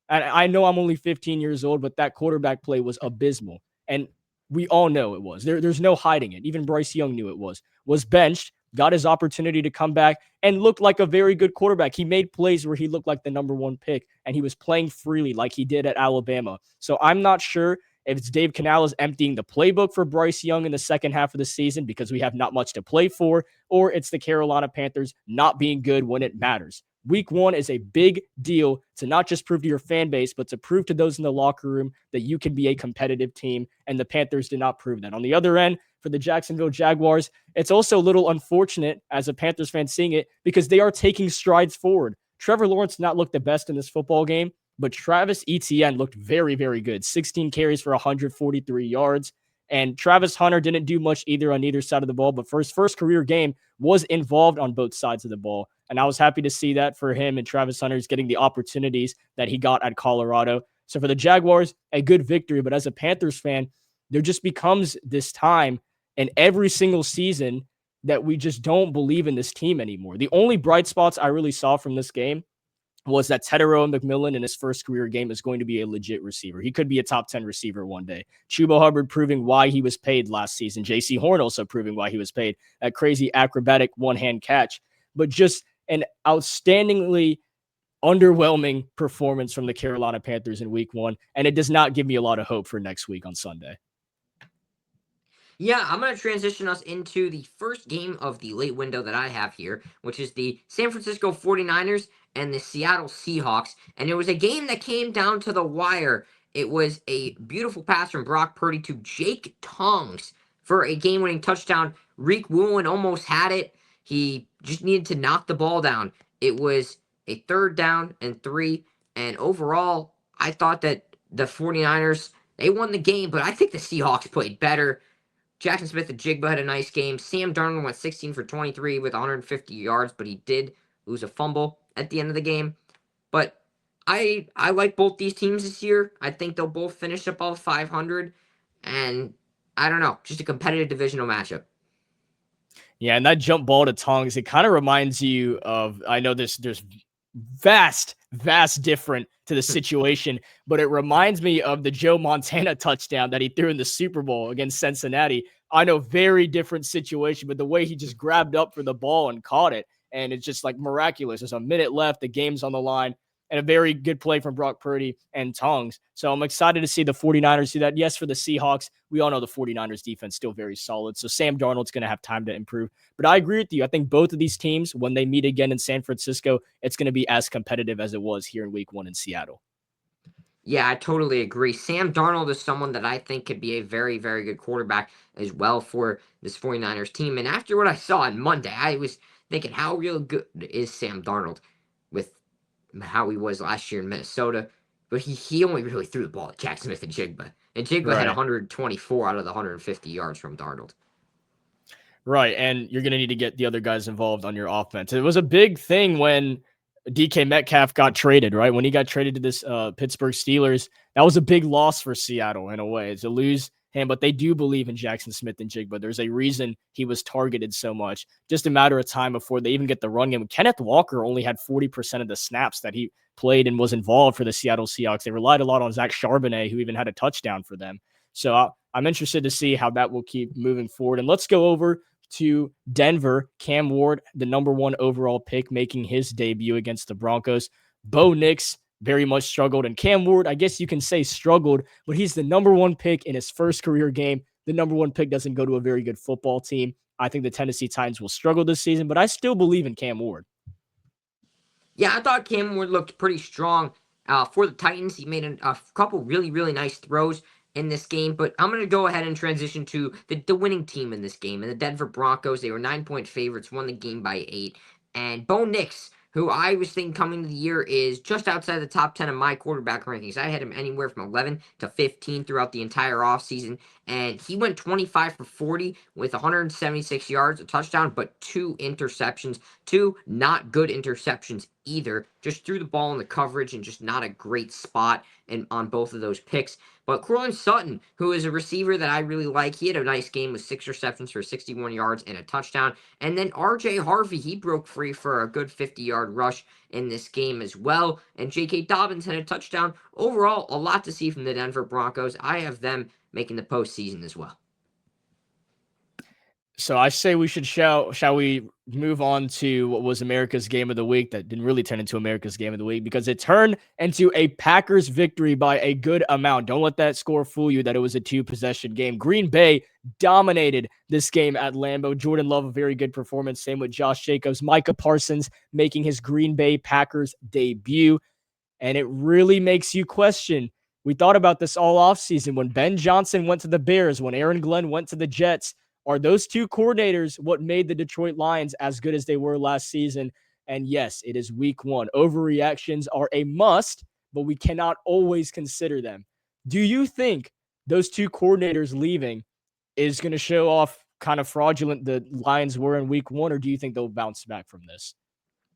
And I know I'm only 15 years old, but that quarterback play was abysmal. And we all know it was. There's no hiding it. Even Bryce Young knew it was. Was benched, got his opportunity to come back, and looked like a very good quarterback. He made plays where he looked like the number 1 pick, and he was playing freely like he did at Alabama. So I'm not sure if it's Dave Canales emptying the playbook for Bryce Young in the second half of the season because we have not much to play for, or it's the Carolina Panthers not being good when it matters. Week 1 is a big deal to not just prove to your fan base, but to prove to those in the locker room that you can be a competitive team, and the Panthers did not prove that. On the other end, for the Jacksonville Jaguars, it's also a little unfortunate as a Panthers fan seeing it because they are taking strides forward. Trevor Lawrence did not look the best in this football game, but Travis Etienne looked very, very good. 16 carries for 143 yards. And Travis Hunter didn't do much either on either side of the ball, but for his first career game was involved on both sides of the ball. And I was happy to see that for him, and Travis Hunter's getting the opportunities that he got at Colorado. So for the Jaguars, a good victory. But as a Panthers fan, there just becomes this time in every single season that we just don't believe in this team anymore. The only bright spots I really saw from this game was that Tedero McMillan in his first career game is going to be a legit receiver. He could be a top 10 receiver one day. Chuba Hubbard proving why he was paid last season. J.C. Horn also proving why he was paid. That crazy acrobatic one-hand catch. But just an outstandingly underwhelming performance from the Carolina Panthers in week 1. And it does not give me a lot of hope for next week on Sunday. Yeah, I'm going to transition us into the first game of the late window that I have here, which is the San Francisco 49ers and the Seattle Seahawks. And it was a game that came down to the wire. It was a beautiful pass from Brock Purdy to Jake Tongs for a game-winning touchdown. Reek Woolen almost had it. He just needed to knock the ball down. It was a 3rd down and 3. And overall, I thought that the 49ers, they won the game, but I think the Seahawks played better. Jackson Smith-Njigba had a nice game. Sam Darnold went 16 for 23 with 150 yards, but he did lose a fumble at the end of the game. But I like both these teams this year. I think they'll both finish above 500. And I don't know, just a competitive divisional matchup. Yeah, and that jump ball to Tongs, it kind of reminds you of, I know there's vast different to the situation, but it reminds me of the Joe Montana touchdown that he threw in the Super Bowl against Cincinnati. I know, very different situation, but the way he just grabbed up for the ball and caught it, and it's just like miraculous. There's a minute left, the game's on the line, and a very good play from Brock Purdy and Tongs. So I'm excited to see the 49ers do that. Yes, for the Seahawks, we all know the 49ers defense still very solid, so Sam Darnold's going to have time to improve. But I agree with you. I think both of these teams, when they meet again in San Francisco, it's going to be as competitive as it was here in week 1 in Seattle. Yeah, I totally agree. Sam Darnold is someone that I think could be a very, very good quarterback as well for this 49ers team. And after what I saw on Monday, I was thinking, how real good is Sam Darnold with how he was last year in Minnesota? but he only really threw the ball at Jack Smith and Jigba. And Jigba had Right. 124 out of the 150 yards from Darnold. Right. And you're going to need to get the other guys involved on your offense. It was a big thing when DK Metcalf got traded, right? When he got traded to this Pittsburgh Steelers, that was a big loss for Seattle in a way to lose him. But they do believe in Jackson Smith and Jigba. There's a reason he was targeted so much. Just a matter of time before they even get the run game. Kenneth Walker only had 40% of the snaps that he played and was involved for the Seattle Seahawks. They relied a lot on Zach Charbonnet, who even had a touchdown for them. So I'm interested to see how that will keep moving forward. And let's go over to Denver. Cam Ward, the number 1 overall pick, making his debut against the Broncos. Bo Nix very much struggled. And Cam Ward, I guess you can say struggled, but he's the number 1 pick in his first career game. The number 1 pick doesn't go to a very good football team. I think the Tennessee Titans will struggle this season, but I still believe in Cam Ward. Yeah, I thought Cam Ward looked pretty strong for the Titans. He made a couple really, really nice throws in this game, but I'm going to go ahead and transition to the winning team in this game. And the Denver Broncos, they were 9-point favorites, won the game by 8. And Bo Nix, who I was thinking coming to the year is just outside the top 10 of my quarterback rankings. I had him anywhere from 11 to 15 throughout the entire offseason, and he went 25 for 40 with 176 yards, a touchdown, but 2 interceptions. 2 not good interceptions either. Just threw the ball in the coverage and just not a great spot on both of those picks. But Courtland Sutton, who is a receiver that I really like, he had a nice game with 6 receptions for 61 yards and a touchdown. And then R.J. Harvey, he broke free for a good 50-yard rush in this game as well. And J.K. Dobbins had a touchdown. Overall, a lot to see from the Denver Broncos. I have them making the postseason as well. So I say we should shall we move on to what was America's game of the week that didn't really turn into America's game of the week because it turned into a Packers victory by a good amount. Don't let that score fool you that it was a 2-possession game. Green Bay dominated this game at Lambeau. Jordan Love, a very good performance. Same with Josh Jacobs. Micah Parsons making his Green Bay Packers debut. And it really makes you question. We thought about this all offseason when Ben Johnson went to the Bears, when Aaron Glenn went to the Jets. Are those 2 coordinators what made the Detroit Lions as good as they were last season? And yes, it is week 1. Overreactions are a must, but we cannot always consider them. Do you think those 2 coordinators leaving is going to show off kind of fraudulent the Lions were in week 1, or do you think they'll bounce back from this?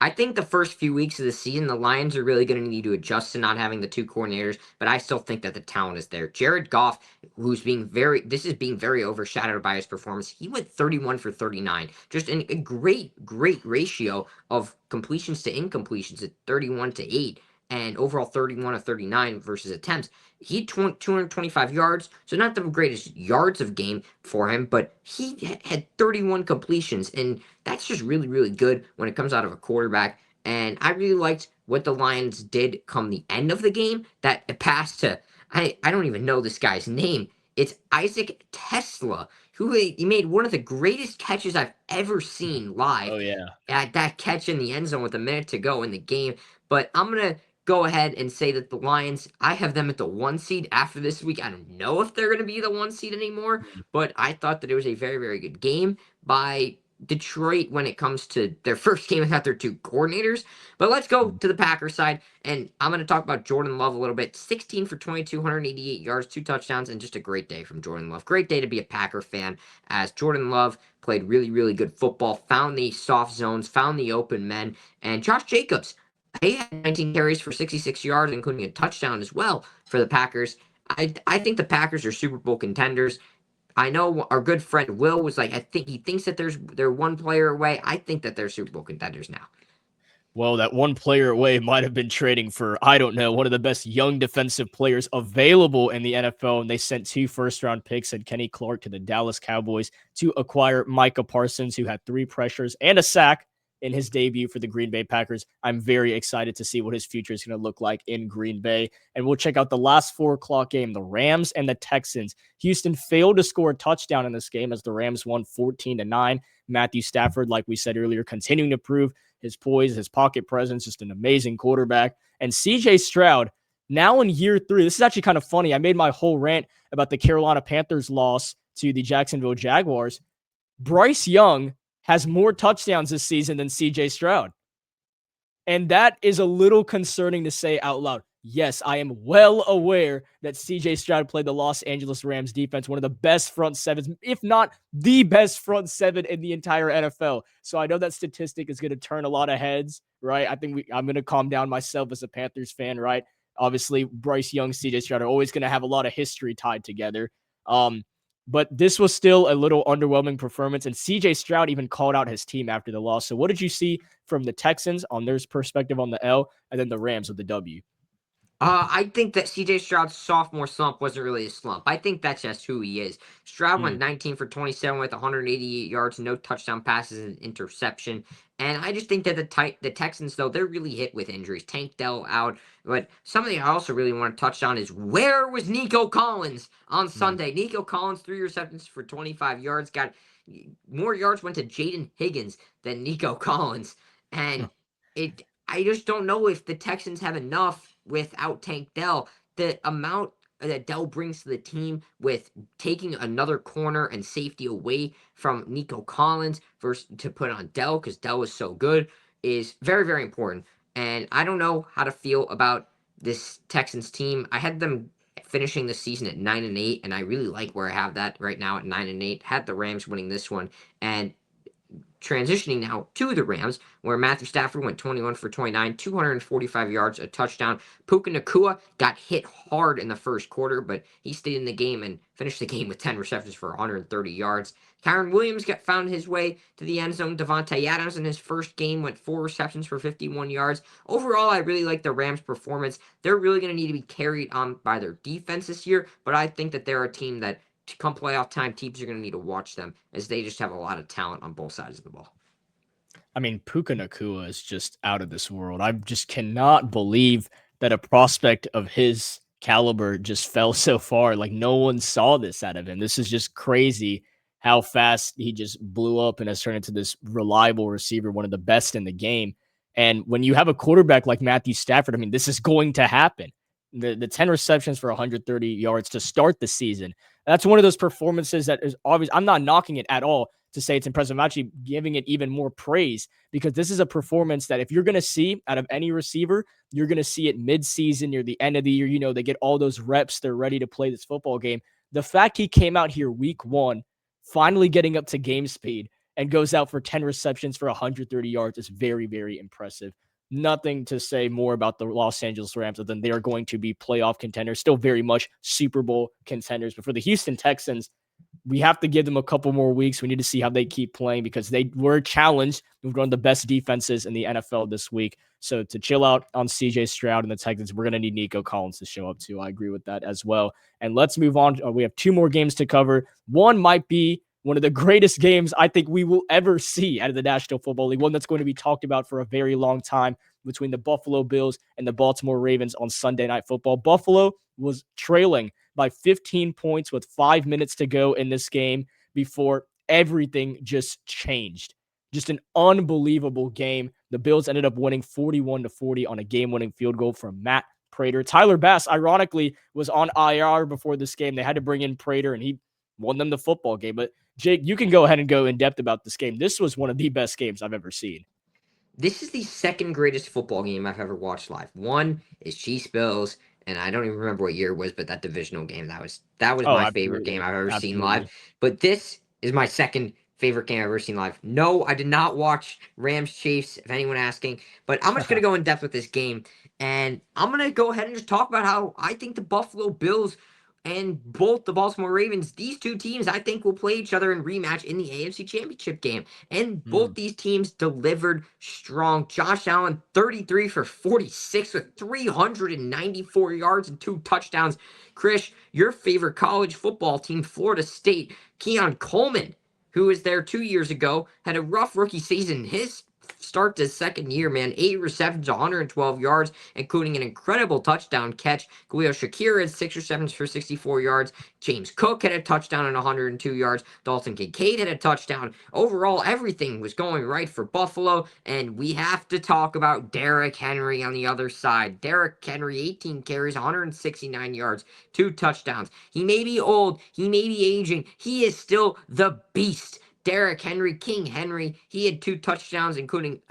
I think the first few weeks of the season, the Lions are really going to need to adjust to not having the 2 coordinators, but I still think that the talent is there. Jared Goff, this is being very overshadowed by his performance. He went 31 for 39, just a great ratio of completions to incompletions at 31 to 8. And overall 31 of 39 versus attempts. He had 225 yards, so not the greatest yards of game for him, but he had 31 completions, and that's just really, really good when it comes out of a quarterback. And I really liked what the Lions did come the end of the game. That pass to, I don't even know this guy's name. It's Isaac Tesla, who he made one of the greatest catches I've ever seen live. Oh, yeah. At that catch in the end zone with a minute to go in the game. But I'm going to go ahead and say that the Lions, I have them at the 1 seed after this week. I don't know if they're going to be the 1 seed anymore, but I thought that it was a very, very good game by Detroit when it comes to their first game without their 2 coordinators. But let's go to the Packers side, and I'm going to talk about Jordan Love a little bit. 16 for 22, 188 yards, 2 touchdowns, and just a great day from Jordan Love. Great day to be a Packer fan, as Jordan Love played really, really good football, found the soft zones, found the open men, and Josh Jacobs, he had 19 carries for 66 yards, including a touchdown as well for the Packers. I think the Packers are Super Bowl contenders. I know our good friend Will was like, I think he thinks that they're 1 player away. I think that they're Super Bowl contenders now. Well, that 1 player away might have been trading for, I don't know, one of the best young defensive players available in the NFL. And they sent 2 first-round picks and Kenny Clark to the Dallas Cowboys to acquire Micah Parsons, who had 3 pressures and a sack in his debut for the Green Bay Packers. I'm very excited to see what his future is going to look like in Green Bay. And we'll check out the last 4:00 game, the Rams and the Texans. Houston failed to score a touchdown in this game as the Rams won 14-9. Matthew Stafford, like we said earlier, continuing to prove his poise, his pocket presence, just an amazing quarterback. And CJ Stroud, now in year 3, this is actually kind of funny. I made my whole rant about the Carolina Panthers loss to the Jacksonville Jaguars. Bryce Young has more touchdowns this season than CJ Stroud. And that is a little concerning to say out loud. Yes, I am well aware that CJ Stroud played the Los Angeles Rams defense, one of the best front sevens, if not the best front seven in the entire NFL. So I know that statistic is going to turn a lot of heads, right? I think I'm going to calm down myself as a Panthers fan, right? Obviously, Bryce Young, CJ Stroud are always going to have a lot of history tied together. Um, but this was still a little underwhelming performance, and CJ Stroud even called out his team after the loss. So what did you see from the Texans on their perspective on the L, and then the Rams with the W? I think that CJ Stroud's sophomore slump wasn't really a slump. I think that's just who he is. Stroud went 19 for 27 with 188 yards, no touchdown passes, and interception. And I just think that the Texans, though, they're really hit with injuries. Tank Dell out. But something I also really want to touch on is where was Nico Collins on Sunday? Nico Collins, 3 receptions for 25 yards. Got more yards went to Jaden Higgins than Nico Collins. And I just don't know if the Texans have enough without Tank Dell. The amount that Dell brings to the team with taking another corner and safety away from Nico Collins versus to put on Dell because Dell is so good is very, very important. And I don't know how to feel about this Texans team. I had them finishing the season at 9-8, and I really like where I have that right now at 9-8. Had the Rams winning this one, and transitioning now to the Rams, where Matthew Stafford went 21 for 29, 245 yards, a touchdown. Puka Nakua got hit hard in the first quarter, but he stayed in the game and finished the game with 10 receptions for 130 yards. Kyron Williams found his way to the end zone. Devontae Adams in his first game went 4 receptions for 51 yards. Overall, I really like the Rams' performance. They're really going to need to be carried on by their defense this year, but I think that they're a team that come playoff time, teams are going to need to watch them as they just have a lot of talent on both sides of the ball. I mean, Puka Nakua is just out of this world. I just cannot believe that a prospect of his caliber just fell so far. Like, no one saw this out of him. This is just crazy how fast he just blew up and has turned into this reliable receiver, one of the best in the game. And when you have a quarterback like Matthew Stafford, I mean, this is going to happen. The 10 receptions for 130 yards to start the season. That's one of those performances that is obvious. I'm not knocking it at all to say it's impressive. I'm actually giving it even more praise because this is a performance that if you're going to see out of any receiver, you're going to see it mid-season near the end of the year. You know, they get all those reps. They're ready to play this football game. The fact he came out here week one, finally getting up to game speed and goes out for 10 receptions for 130 yards is very, very impressive. Nothing to say more about the Los Angeles Rams other than they are going to be playoff contenders, still very much Super Bowl contenders. But for the Houston Texans, we have to give them a couple more weeks. We need to see how they keep playing because they were challenged with one of the best defenses in the NFL this week. So to chill out on CJ Stroud and the Texans, we're going to need Nico Collins to show up too. I agree with that as well. And let's move on. We have 2 more games to cover. One might be one of the greatest games I think we will ever see out of the National Football League, one that's going to be talked about for a very long time between the Buffalo Bills and the Baltimore Ravens on Sunday Night Football. Buffalo was trailing by 15 points with 5 minutes to go in this game before everything just changed. Just an unbelievable game. The Bills ended up winning 41-40 on a game-winning field goal from Matt Prater. Tyler Bass, ironically, was on IR before this game. They had to bring in Prater, and he won them the football game. But Jake, you can go ahead and go in depth about this game. This was one of the best games I've ever seen. This is the second greatest football game I've ever watched live. One is Chiefs Bills, and I don't even remember what year it was, but that divisional game that was my favorite game I've ever seen live. But this is my second favorite game I've ever seen live. No, I did not watch Rams Chiefs, if anyone asking, but I'm just gonna go in depth with this game, and I'm gonna go ahead and just talk about how I think the Buffalo Bills and both the Baltimore Ravens, these two teams, I think, will play each other in rematch in the AFC Championship game. And both these teams delivered strong. Josh Allen, 33 for 46 with 394 yards and 2 touchdowns. Krish, your favorite college football team, Florida State, Keon Coleman, who was there 2 years ago, had a rough rookie season. His start to second year, man. 8 receptions, 112 yards, including an incredible touchdown catch. Khalil Shakir had 6 receptions for 64 yards. James Cook had a touchdown and 102 yards. Dalton Kincaid had a touchdown. Overall, everything was going right for Buffalo, and we have to talk about Derrick Henry on the other side. Derrick Henry, 18 carries, 169 yards, 2 touchdowns. He may be old, he may be aging, he is still the beast. Derrick Henry, King Henry, he had 2 touchdowns, including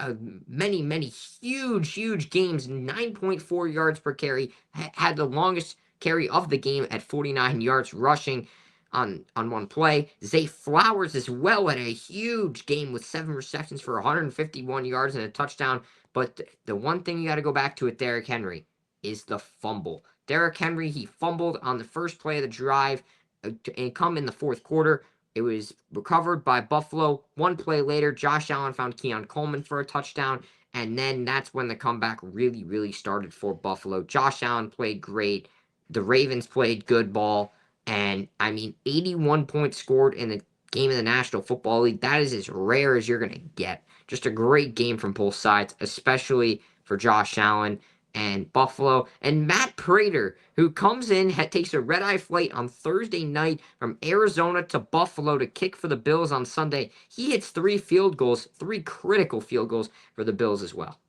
many, many huge games. 9.4 yards per carry, had the longest carry of the game at 49 yards rushing on one play. Zay Flowers as well had a huge game with 7 receptions for 151 yards and a touchdown. But the one thing you got to go back to with Derrick Henry is the fumble. Derrick Henry, he fumbled on the first play of the drive and come in the fourth quarter. It was recovered by Buffalo. One play later, Josh Allen found Keon Coleman for a touchdown, and then that's when the comeback really started for Buffalo. Josh Allen played great. The Ravens played good ball, and 81 points scored in the game of the National Football League. That is as rare as you're going to get. Just a great game from both sides, especially for Josh Allen and Buffalo. And Matt Prater, who comes in, takes a red-eye flight on Thursday night from Arizona to Buffalo to kick for the Bills on Sunday. He hits 3 field goals, 3 critical field goals for the Bills as well.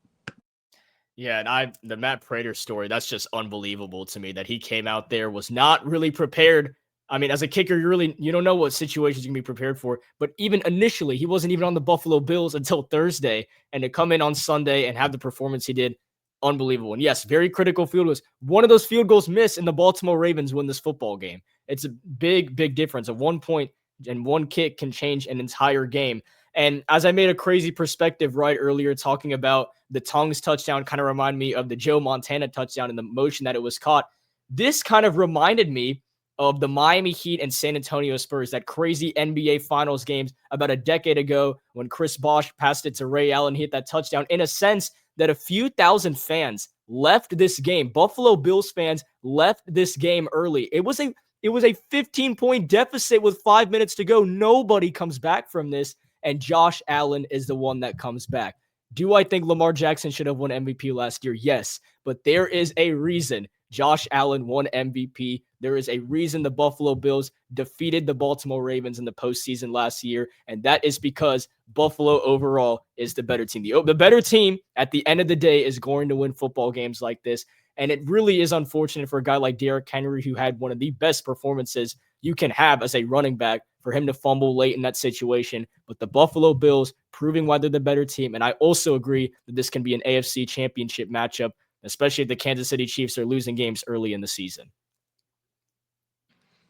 Yeah, and the Matt Prater story, that's just unbelievable to me that he came out there, was not really prepared. I mean, as a kicker, you don't know what situations you can be prepared for. But even initially, he wasn't even on the Buffalo Bills until Thursday. And to come in on Sunday and have the performance he did, unbelievable. And yes, very critical field goals. One of those field goals missed, and the Baltimore Ravens win this football game. It's a big difference. A 1 point and 1 kick can change an entire game. And as I made a crazy perspective right earlier, talking about the Tongues touchdown kind of reminded me of the Joe Montana touchdown and the motion that it was caught. This kind of reminded me of the Miami Heat and San Antonio Spurs, that crazy NBA Finals games about a decade ago when Chris Bosh passed it to Ray Allen, he hit that touchdown. In a sense, that a few thousand fans left this game. Buffalo Bills fans left this game early. It was a 15-point deficit with 5 minutes to go. Nobody comes back from this, and Josh Allen is the one that comes back. Do I think Lamar Jackson should have won MVP last year? Yes, but there is a reason Josh Allen won MVP. There is a reason the Buffalo Bills defeated the Baltimore Ravens in the postseason last year, and that is because Buffalo overall is the better team. The better team at the end of the day is going to win football games like this, and it really is unfortunate for a guy like Derrick Henry, who had one of the best performances you can have as a running back, for him to fumble late in that situation. But the Buffalo Bills proving why they're the better team, and I also agree that this can be an AFC championship matchup, especially if the Kansas City Chiefs are losing games early in the season.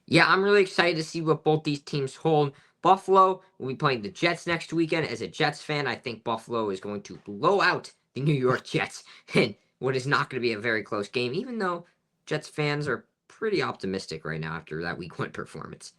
Yeah, I'm really excited to see what both these teams hold. Buffalo will be playing the Jets next weekend. As a Jets fan, I think Buffalo is going to blow out the New York Jets in what is not going to be a very close game, even though Jets fans are pretty optimistic right now after that Week 1 performance.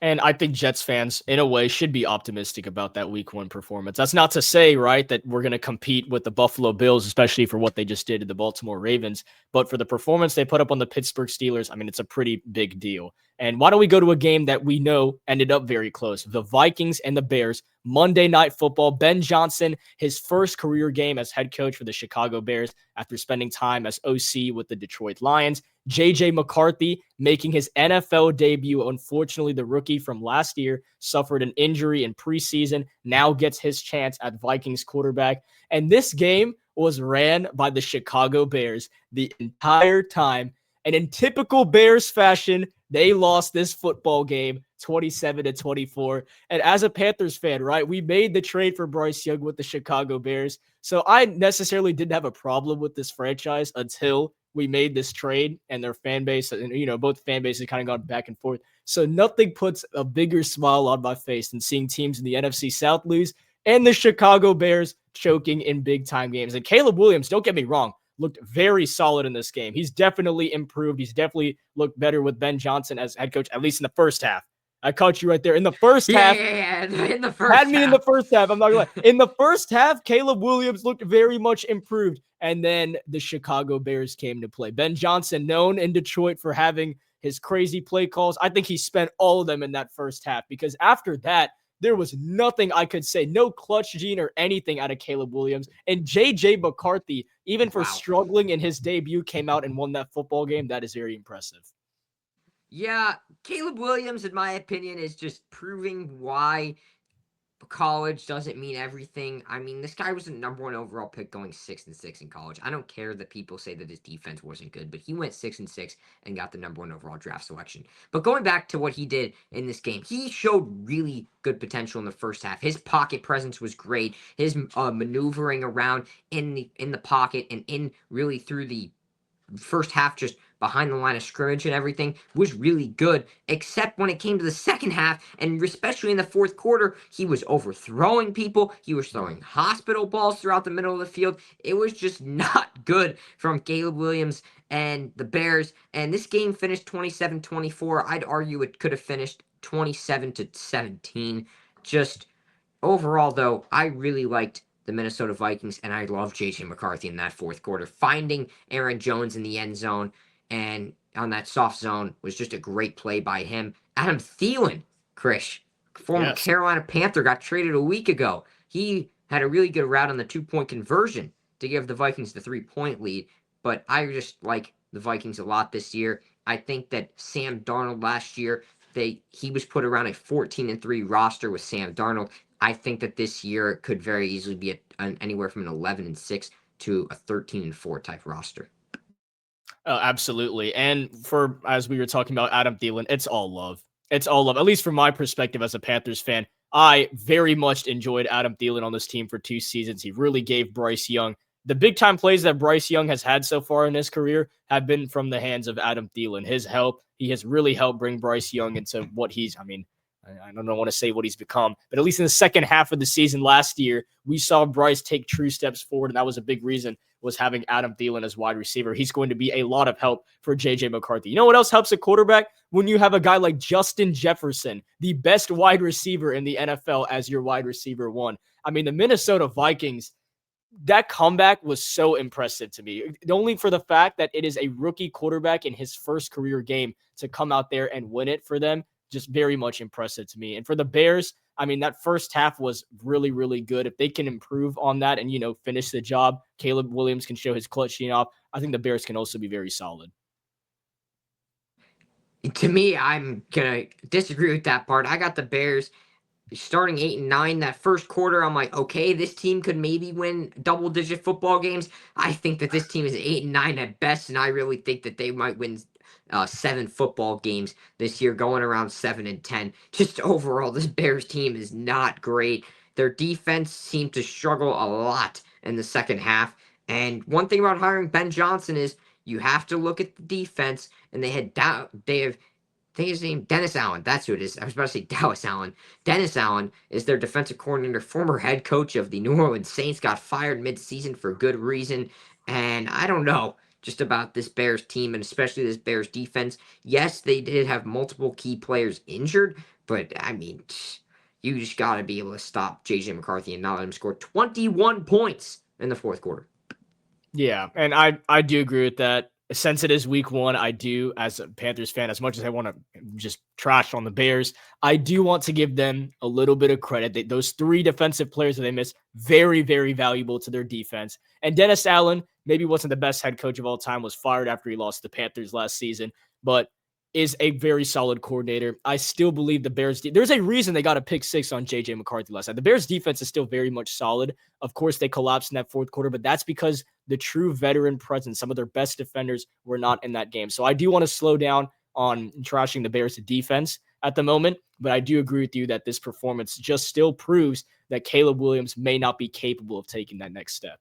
And I think Jets fans, in a way, should be optimistic about that Week 1 performance. That's not to say, right, that we're going to compete with the Buffalo Bills, especially for what they just did to the Baltimore Ravens. But for the performance they put up on the Pittsburgh Steelers, it's a pretty big deal. And why don't we go to a game that we know ended up very close? The Vikings and the Bears, Monday Night Football. Ben Johnson, his first career game as head coach for the Chicago Bears after spending time as OC with the Detroit Lions. J.J. McCarthy making his NFL debut. Unfortunately, the rookie from last year suffered an injury in preseason, now gets his chance at Vikings quarterback. And this game was ran by the Chicago Bears the entire time. And in typical Bears fashion, they lost this football game 27-24. And as a Panthers fan, right, we made the trade for Bryce Young with the Chicago Bears. So I necessarily didn't have a problem with this franchise until we made this trade, and their fan base, and both fan bases kind of gone back and forth. So nothing puts a bigger smile on my face than seeing teams in the NFC South lose and the Chicago Bears choking in big time games. And Caleb Williams, don't get me wrong, looked very solid in this game. He's definitely improved. He's definitely looked better with Ben Johnson as head coach, at least in the first half. I caught you right there. In the first half. Yeah, in the first Had me in the first half. I'm not going to lie. In the first half, Caleb Williams looked very much improved. And then the Chicago Bears came to play. Ben Johnson, known in Detroit for having his crazy play calls, I think he spent all of them in that first half, because after that, there was nothing I could say. No clutch gene or anything out of Caleb Williams. And J.J. McCarthy, even for struggling in his debut, came out and won that football game. That is very impressive. Yeah, Caleb Williams, in my opinion, is just proving why college doesn't mean everything. I mean, this guy was the number one overall pick going 6-6 in college. I don't care that people say that his defense wasn't good, but he went 6-6 and got the number one overall draft selection. But going back to what he did in this game, he showed really good potential in the first half. His pocket presence was great. His maneuvering around in the pocket and in really through the first half, just behind the line of scrimmage and everything, was really good, except when it came to the second half, and especially in the fourth quarter, he was overthrowing people. He was throwing hospital balls throughout the middle of the field. It was just not good from Caleb Williams and the Bears, and this game finished 27-24. I'd argue it could have finished 27-17. Just overall, though, I really liked the Minnesota Vikings, and I love J.J. McCarthy in that fourth quarter. Finding Aaron Jones in the end zone and on that soft zone was just a great play by him. Adam Thielen, Krish, former Carolina Panther, got traded a week ago. He had a really good route on the 2-point conversion to give the Vikings the 3-point lead, but I just like the Vikings a lot this year. I think that Sam Darnold last year, he was put around a 14-3 roster with Sam Darnold. I think that this year it could very easily be anywhere from an 11-6 to a 13-4 type roster. Absolutely. And as we were talking about Adam Thielen, it's all love. It's all love. At least from my perspective as a Panthers fan, I very much enjoyed Adam Thielen on this team for 2 seasons. He really gave Bryce Young the big time plays that Bryce Young has had so far in his career have been from the hands of Adam Thielen. His help, he has really helped bring Bryce Young into what I don't want to say what he's become, but at least in the second half of the season last year, we saw Bryce take true steps forward, and that was a big reason was having Adam Thielen as wide receiver. He's going to be a lot of help for J.J. McCarthy. You know what else helps a quarterback? When you have a guy like Justin Jefferson, the best wide receiver in the NFL, as your wide receiver one. I mean, the Minnesota Vikings, that comeback was so impressive to me, only for the fact that it is a rookie quarterback in his first career game to come out there and win it for them. Just very much impressive to me. And for the Bears, I mean, that first half was really, really good. If they can improve on that and, finish the job, Caleb Williams can show his clutch gene off. I think the Bears can also be very solid. To me, I'm going to disagree with that part. I got the Bears starting 8-9 that first quarter. I'm like, okay, this team could maybe win double-digit football games. I think that this team is 8-9 at best, and I really think that they might win 7 football games this year, going around 7-10. Just overall, this Bears team is not great. Their defense seemed to struggle a lot in the second half. And one thing about hiring Ben Johnson is you have to look at the defense, and they have I think his name, Dennis Allen. That's who it is. I was about to say Dallas Allen. Dennis Allen is their defensive coordinator, former head coach of the New Orleans Saints, got fired mid-season for good reason. And I don't know just about this Bears team, and especially this Bears defense. Yes, they did have multiple key players injured, but I mean, you just got to be able to stop J.J. McCarthy and not let him score 21 points in the fourth quarter. Yeah, and I do agree with that. Since it is week 1, I do, as a Panthers fan, as much as I want to just trash on the Bears, I do want to give them a little bit of credit. Those 3 defensive players that they missed, very, very valuable to their defense. And Dennis Allen, maybe wasn't the best head coach of all time, was fired after he lost to the Panthers last season, but is a very solid coordinator. I still believe the Bears, there's a reason they got a pick 6 on J.J. McCarthy last night. The Bears defense is still very much solid. Of course, they collapsed in that fourth quarter, but that's because the true veteran presence, some of their best defenders were not in that game. So I do want to slow down on trashing the Bears' defense at the moment, but I do agree with you that this performance just still proves that Caleb Williams may not be capable of taking that next step.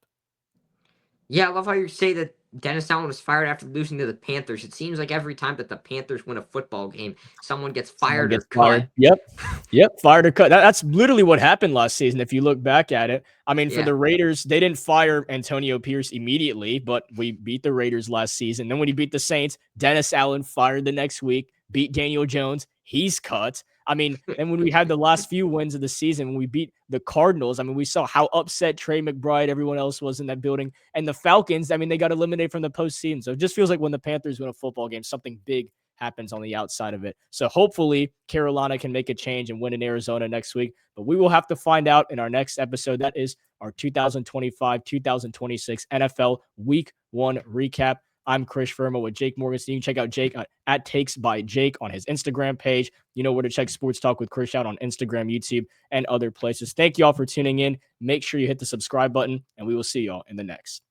Yeah, I love how you say that Dennis Allen was fired after losing to the Panthers. It seems like every time that the Panthers win a football game, someone gets fired or cut. Yep, fired or cut. That's literally what happened last season, if you look back at it. I mean, for the Raiders, they didn't fire Antonio Pierce immediately, but we beat the Raiders last season. Then when you beat the Saints, Dennis Allen fired the next week, beat Daniel Jones. He's cut. I mean, and when we had the last few wins of the season, when we beat the Cardinals, I mean, we saw how upset Trey McBride, everyone else was in that building. And the Falcons, I mean, they got eliminated from the postseason. So it just feels like when the Panthers win a football game, something big happens on the outside of it. So hopefully Carolina can make a change and win in Arizona next week. But we will have to find out in our next episode. That is our 2025-2026 NFL Week 1 recap. I'm Krish Firma with Jake Morganson. You can check out Jake at Takes by Jake on his Instagram page. You know where to check Sports Talk with Krish out on Instagram, YouTube, and other places. Thank you all for tuning in. Make sure you hit the subscribe button, and we will see y'all in the next.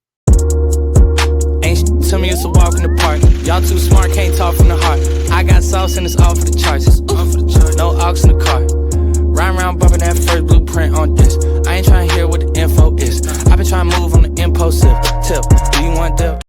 Ain't shit to me, it's a walk in the park. Y'all too smart, can't talk from the heart. I got sauce and it's all for the charts. No aux in the car. Ride around bumping that first blueprint on this. I ain't trying to hear what the info is. I've been trying to move on the impulsive tip. Do you want dip?